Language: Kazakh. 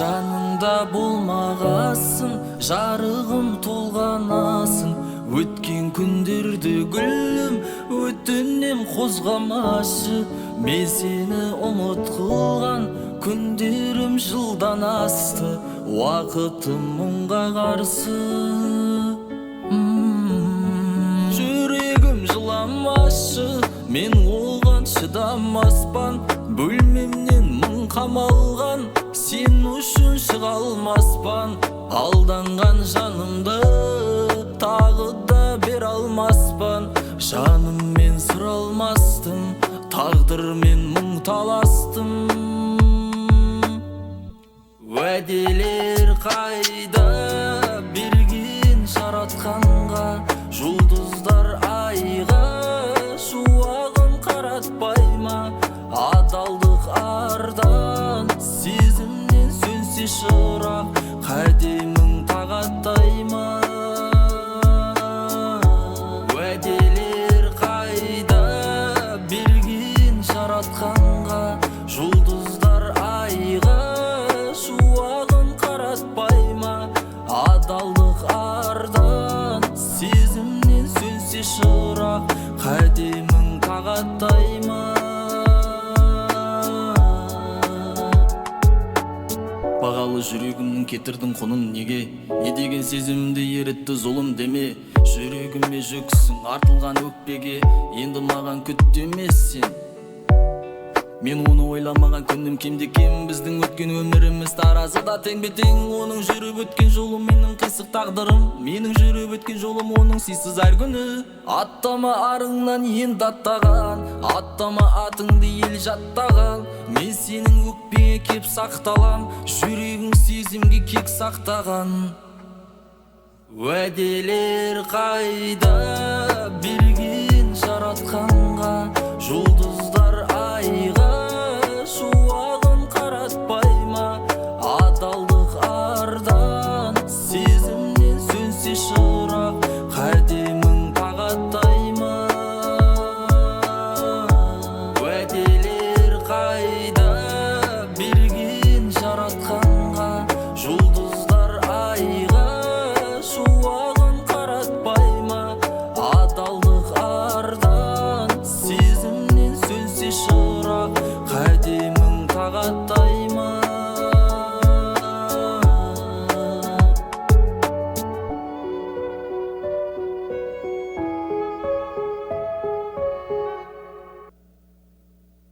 жаныңда болмағасын, жарығым толғанасың. Өткен күндерді гүлім өтінем қозғамашы. Мен сені ұмыт қылған күндерім жылдан асты. Уақытым мұңға қарсы. Жүрегім жыламашы, мен оған шыдамаспан. Бөлмемнен мың қамалған, сен үшін шыға алмаспан. Алданған жанымды тағы да бер алмаспан. Жаныммен сұралмастым, тағдырмен мұң таластым. Уәделер қайда берген жаратқанға, жұлдыздар айға шуағын қаратпай ма? Адалдық ардан, сезімнен сөнсе шырақ, қадемің тағаттай ма? Уәделер қайда берген жаратқанға, жұлдыздар айға шуағын қаратпай ма? Адалдық ардан, сезімнен сөнсе шырақ, қадемің тағаттай ма? Бағалы жүрегімнің кетірдің құнын неге? Не деген сезімді еретті зұлым деме? Жүрегіме жүксің артылған өкпеге, енді маған күтті емес сен. Мен оны ойламаған күнім кемде кем. Біздің өткен өміріміз таразыда тең-бе-тең. Оның жүріп өткен жолы менің қисық тағдырым, менің жүріп өткен жолым оның сыйсыз әр күні. Аттама арыңнан енді аттаған, аттама атыңды ел жаттаған. Мен сенің өкпеге кеп сақталам, жүрегің сезімге кек сақтаған. Уәделер қайда берген жаратқанға, жұлдыз